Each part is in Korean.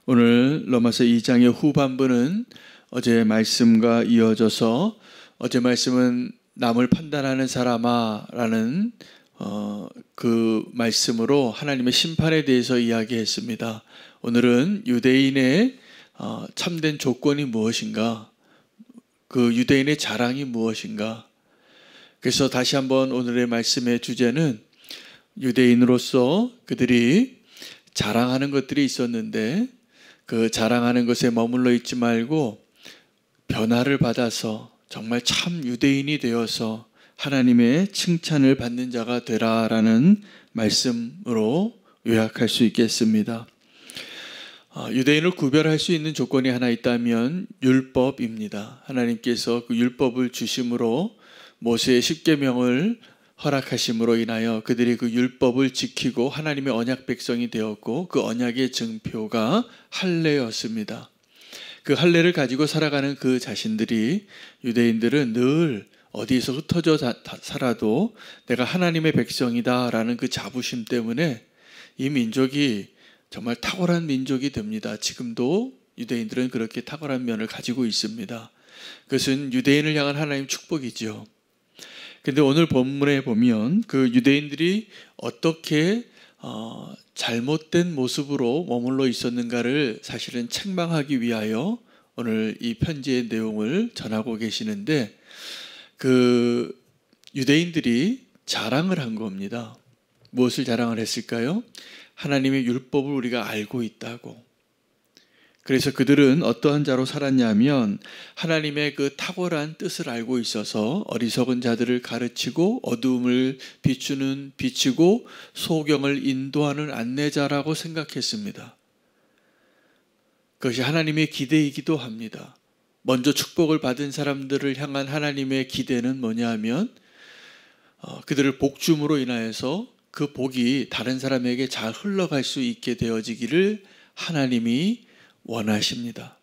오늘 로마서 2장의 후반부는 어제 말씀과 이어져서 어제 말씀은 남을 판단하는 사람아 라는 그 말씀으로 하나님의 심판에 대해서 이야기했습니다. 오늘은 유대인의 참된 조건이 무엇인가, 그 유대인의 자랑이 무엇인가. 그래서 다시 한번 오늘의 말씀의 주제는 유대인으로서 그들이 자랑하는 것들이 있었는데 그 자랑하는 것에 머물러 있지 말고 변화를 받아서 정말 참 유대인이 되어서 하나님의 칭찬을 받는 자가 되라라는 말씀으로 요약할 수 있겠습니다. 유대인을 구별할 수 있는 조건이 하나 있다면 율법입니다. 하나님께서 그 율법을 주심으로 모세의 십계명을 허락하심으로 인하여 그들이 그 율법을 지키고 하나님의 언약 백성이 되었고 그 언약의 증표가 할례였습니다. 그 할례를 가지고 살아가는 그 자신들이, 유대인들은 늘 어디에서 흩어져 살아도 내가 하나님의 백성이다 라는 그 자부심 때문에 이 민족이 정말 탁월한 민족이 됩니다. 지금도 유대인들은 그렇게 탁월한 면을 가지고 있습니다. 그것은 유대인을 향한 하나님의 축복이죠. 근데 오늘 본문에 보면 그 유대인들이 어떻게 잘못된 모습으로 머물러 있었는가를 사실은 책망하기 위하여 오늘 이 편지의 내용을 전하고 계시는데, 그 유대인들이 자랑을 한 겁니다. 무엇을 자랑을 했을까요? 하나님의 율법을 우리가 알고 있다고. 그래서 그들은 어떠한 자로 살았냐면 하나님의 그 탁월한 뜻을 알고 있어서 어리석은 자들을 가르치고 어두움을 비추고 소경을 인도하는 안내자라고 생각했습니다. 그것이 하나님의 기대이기도 합니다. 먼저 축복을 받은 사람들을 향한 하나님의 기대는 뭐냐 하면 그들을 복줌으로 인하여서 그 복이 다른 사람에게 잘 흘러갈 수 있게 되어지기를 하나님이 원하십니다.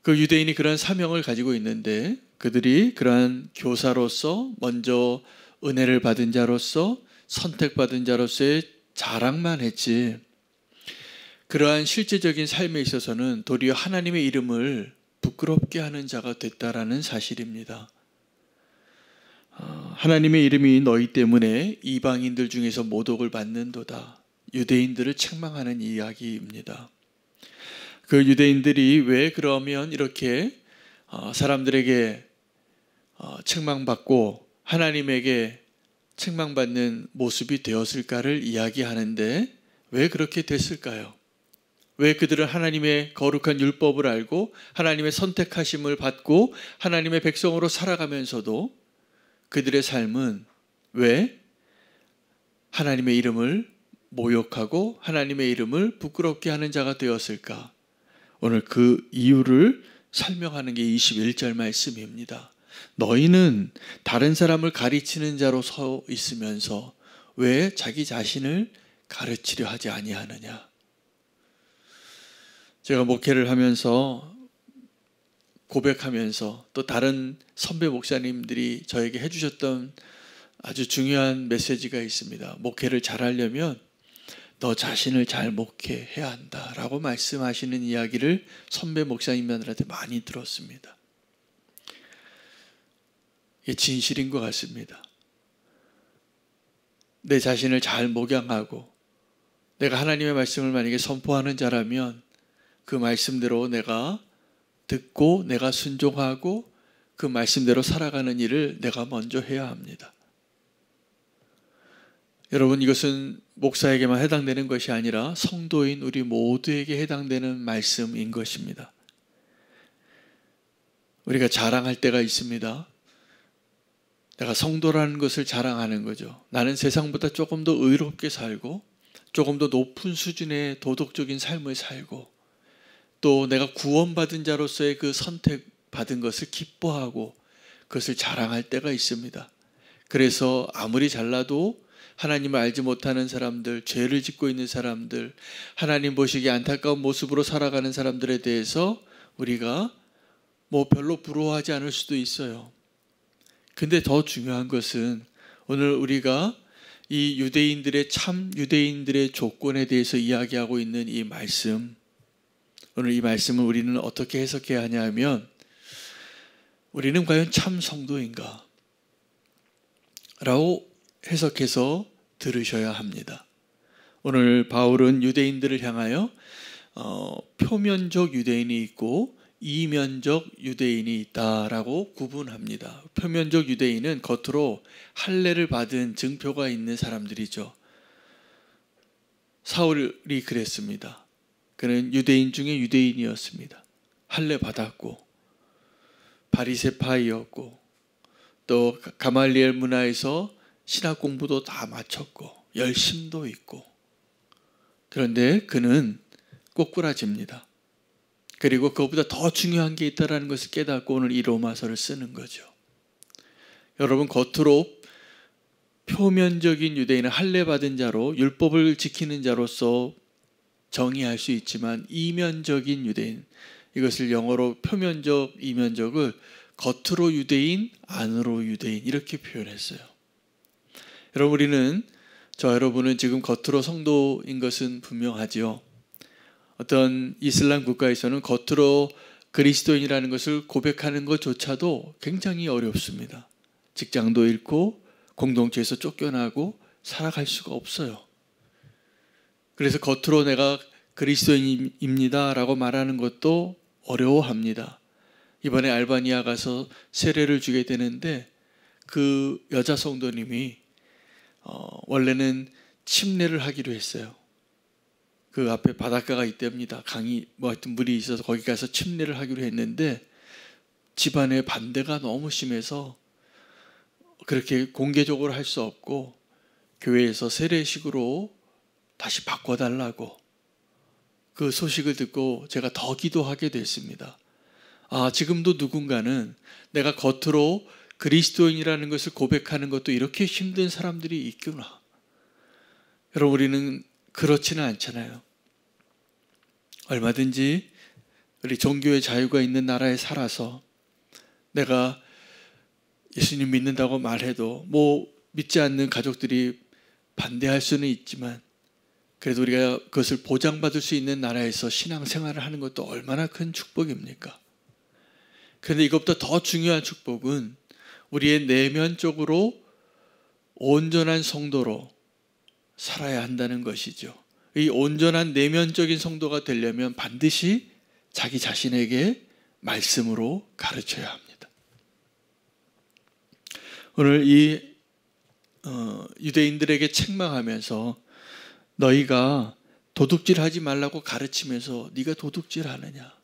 그 유대인이 그러한 사명을 가지고 있는데 그들이 그러한 교사로서 먼저 은혜를 받은 자로서 선택받은 자로서의 자랑만 했지, 그러한 실제적인 삶에 있어서는 도리어 하나님의 이름을 부끄럽게 하는 자가 됐다라는 사실입니다. 하나님의 이름이 너희 때문에 이방인들 중에서 모독을 받는도다. 유대인들을 책망하는 이야기입니다. 그 유대인들이 왜 그러면 이렇게 사람들에게 책망받고 하나님에게 책망받는 모습이 되었을까를 이야기하는데, 왜 그렇게 됐을까요? 왜 그들은 하나님의 거룩한 율법을 알고 하나님의 선택하심을 받고 하나님의 백성으로 살아가면서도 그들의 삶은 왜 하나님의 이름을 모욕하고 하나님의 이름을 부끄럽게 하는 자가 되었을까? 오늘 그 이유를 설명하는 게 21절 말씀입니다. 너희는 다른 사람을 가르치는 자로 서 있으면서 왜 자기 자신을 가르치려 하지 아니하느냐? 제가 목회를 하면서 고백하면서 또 다른 선배 목사님들이 저에게 해주셨던 아주 중요한 메시지가 있습니다. 목회를 잘하려면 너 자신을 잘 목회해야 한다라고 말씀하시는 이야기를 선배 목사님들한테 많이 들었습니다. 이게 진실인 것 같습니다. 내 자신을 잘 목양하고 내가 하나님의 말씀을 만약에 선포하는 자라면 그 말씀대로 내가 듣고 내가 순종하고 그 말씀대로 살아가는 일을 내가 먼저 해야 합니다. 여러분, 이것은 목사에게만 해당되는 것이 아니라 성도인 우리 모두에게 해당되는 말씀인 것입니다. 우리가 자랑할 때가 있습니다. 내가 성도라는 것을 자랑하는 거죠. 나는 세상보다 조금 더 의롭게 살고 조금 더 높은 수준의 도덕적인 삶을 살고 또 내가 구원받은 자로서의 그 선택받은 것을 기뻐하고 그것을 자랑할 때가 있습니다. 그래서 아무리 잘나도 하나님을 알지 못하는 사람들, 죄를 짓고 있는 사람들, 하나님 보시기에 안타까운 모습으로 살아가는 사람들에 대해서 우리가 별로 부러워하지 않을 수도 있어요. 근데 더 중요한 것은 오늘 우리가 이 유대인들의 참 유대인들의 조건에 대해서 이야기하고 있는 이 말씀, 오늘 이 말씀을 우리는 어떻게 해석해야 하냐 하면 우리는 과연 참 성도인가? 라고 해석해서 들으셔야 합니다. 오늘 바울은 유대인들을 향하여 표면적 유대인이 있고 이면적 유대인이 있다라고 구분합니다. 표면적 유대인은 겉으로 할례를 받은 증표가 있는 사람들이죠. 사울이 그랬습니다. 그는 유대인 중에 유대인이었습니다. 할례 받았고 바리새파이였고 또 가말리엘 문화에서 신학 공부도 다 마쳤고 열심도 있고, 그런데 그는 꼬꾸라집니다. 그리고 그것보다 더 중요한 게 있다는 것을 깨닫고 오늘 이 로마서를 쓰는 거죠. 여러분, 겉으로 표면적인 유대인은 할례 받은 자로 율법을 지키는 자로서 정의할 수 있지만 이면적인 유대인, 이것을 영어로 표면적, 이면적을 겉으로 유대인, 안으로 유대인 이렇게 표현했어요. 여러분, 여러분은 지금 겉으로 성도인 것은 분명하지요. 어떤 이슬람 국가에서는 겉으로 그리스도인이라는 것을 고백하는 것조차도 굉장히 어렵습니다. 직장도 잃고 공동체에서 쫓겨나고 살아갈 수가 없어요. 그래서 겉으로 내가 그리스도인입니다 라고 말하는 것도 어려워합니다. 이번에 알바니아 가서 세례를 주게 되는데 그 여자 성도님이 원래는 침례를 하기로 했어요. 그 앞에 바닷가가 있답니다. 강이 하여튼 물이 있어서 거기 가서 침례를 하기로 했는데 집안의 반대가 너무 심해서 그렇게 공개적으로 할 수 없고 교회에서 세례식으로 다시 바꿔달라고, 그 소식을 듣고 제가 더 기도하게 됐습니다. 지금도 누군가는 내가 겉으로 그리스도인이라는 것을 고백하는 것도 이렇게 힘든 사람들이 있구나. 여러분, 우리는 그렇지는 않잖아요. 얼마든지 우리 종교의 자유가 있는 나라에 살아서 내가 예수님 믿는다고 말해도 믿지 않는 가족들이 반대할 수는 있지만 그래도 우리가 그것을 보장받을 수 있는 나라에서 신앙생활을 하는 것도 얼마나 큰 축복입니까? 그런데 이것보다 더 중요한 축복은 우리의 내면적으로 온전한 성도로 살아야 한다는 것이죠. 이 온전한 내면적인 성도가 되려면 반드시 자기 자신에게 말씀으로 가르쳐야 합니다. 오늘 이 유대인들에게 책망하면서 너희가 도둑질하지 말라고 가르치면서 네가 도둑질하느냐?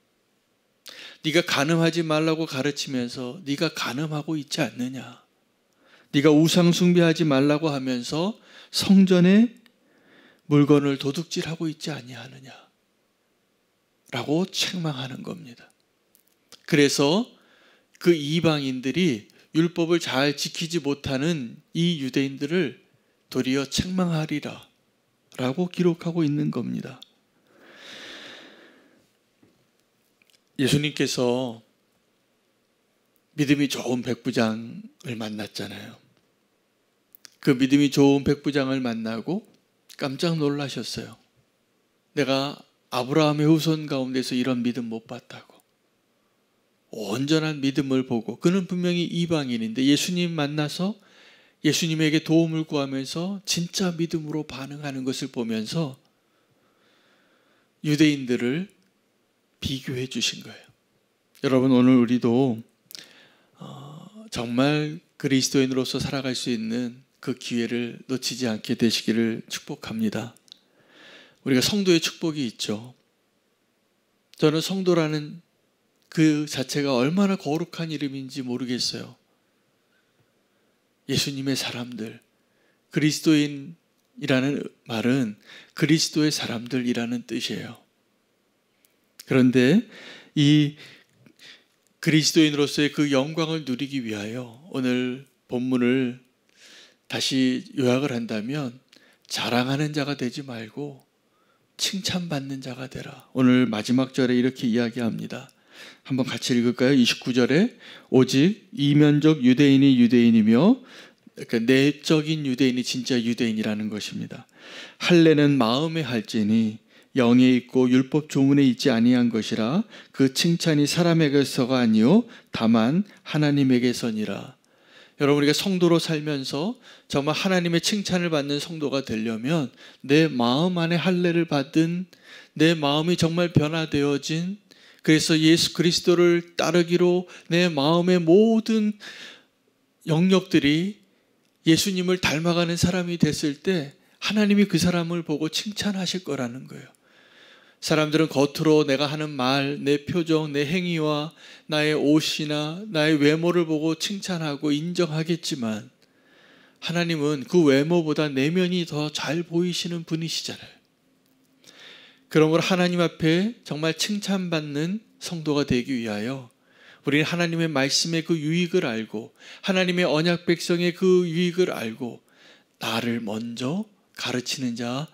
네가 간음하지 말라고 가르치면서 네가 간음하고 있지 않느냐? 네가 우상 숭배하지 말라고 하면서 성전에 물건을 도둑질하고 있지 아니하느냐? 라고 책망하는 겁니다. 그래서 그 이방인들이 율법을 잘 지키지 못하는 이 유대인들을 도리어 책망하리라 라고 기록하고 있는 겁니다. 예수님께서 믿음이 좋은 백부장을 만났잖아요. 그 믿음이 좋은 백부장을 만나고 깜짝 놀라셨어요. 내가 아브라함의 후손 가운데서 이런 믿음 못 봤다고. 온전한 믿음을 보고, 그는 분명히 이방인인데 예수님 만나서 예수님에게 도움을 구하면서 진짜 믿음으로 반응하는 것을 보면서 유대인들을 비교해 주신 거예요. 여러분, 오늘 우리도 정말 그리스도인으로서 살아갈 수 있는 그 기회를 놓치지 않게 되시기를 축복합니다. 우리가 성도의 축복이 있죠. 저는 성도라는 그 자체가 얼마나 거룩한 이름인지 모르겠어요. 예수님의 사람들, 그리스도인이라는 말은 그리스도의 사람들이라는 뜻이에요. 그런데 이 그리스도인으로서의 그 영광을 누리기 위하여 오늘 본문을 다시 요약을 한다면 자랑하는 자가 되지 말고 칭찬받는 자가 되라. 오늘 마지막 절에 이렇게 이야기합니다. 한번 같이 읽을까요? 29절에 오직 이면적 유대인이 유대인이며, 그러니까 내적인 유대인이 진짜 유대인이라는 것입니다. 할례는 마음에 할지니 영에 있고 율법 조문에 있지 아니한 것이라 그 칭찬이 사람에게서가 아니요 다만 하나님에게서니라. 여러분, 우리가 성도로 살면서 정말 하나님의 칭찬을 받는 성도가 되려면 내 마음 안에 할례를 받은, 내 마음이 정말 변화되어진, 그래서 예수 그리스도를 따르기로 내 마음의 모든 영역들이 예수님을 닮아가는 사람이 됐을 때 하나님이 그 사람을 보고 칭찬하실 거라는 거예요. 사람들은 겉으로 내가 하는 말, 내 표정, 내 행위와 나의 옷이나 나의 외모를 보고 칭찬하고 인정하겠지만 하나님은 그 외모보다 내면이 더 잘 보이시는 분이시잖아요. 그러므로 하나님 앞에 정말 칭찬받는 성도가 되기 위하여 우리는 하나님의 말씀의 그 유익을 알고 하나님의 언약 백성의 그 유익을 알고 나를 먼저 가르치는 자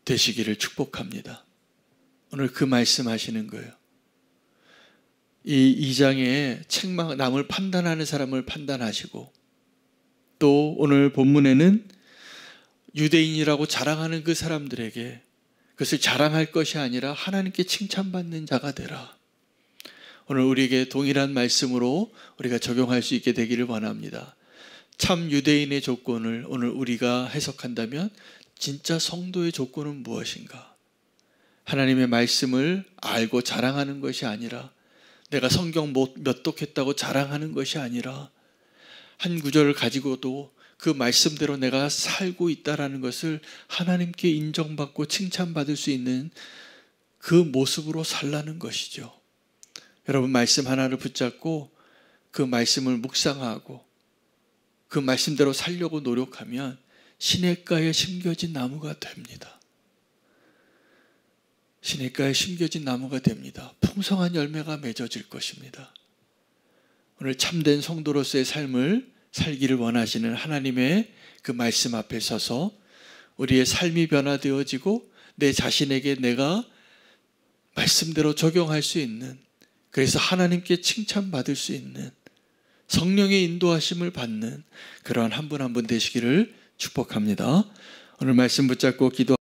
되시기를 축복합니다. 오늘 그 말씀하시는 거예요. 이 2장에 책망, 남을 판단하는 사람을 판단하시고, 또 오늘 본문에는 유대인이라고 자랑하는 그 사람들에게 그것을 자랑할 것이 아니라 하나님께 칭찬받는 자가 되라. 오늘 우리에게 동일한 말씀으로 우리가 적용할 수 있게 되기를 원합니다. 참 유대인의 조건을 오늘 우리가 해석한다면 진짜 성도의 조건은 무엇인가? 하나님의 말씀을 알고 자랑하는 것이 아니라, 내가 성경 몇 독했다고 자랑하는 것이 아니라, 한 구절을 가지고도 그 말씀대로 내가 살고 있다는 것을 하나님께 인정받고 칭찬받을 수 있는 그 모습으로 살라는 것이죠. 여러분, 말씀 하나를 붙잡고 그 말씀을 묵상하고 그 말씀대로 살려고 노력하면 시냇가에 심겨진 나무가 됩니다. 시냇가에 심겨진 나무가 됩니다. 풍성한 열매가 맺어질 것입니다. 오늘 참된 성도로서의 삶을 살기를 원하시는 하나님의 그 말씀 앞에 서서 우리의 삶이 변화되어지고 내 자신에게 내가 말씀대로 적용할 수 있는, 그래서 하나님께 칭찬받을 수 있는, 성령의 인도하심을 받는 그러한 한 분 한 분 되시기를 축복합니다. 오늘 말씀 붙잡고 기도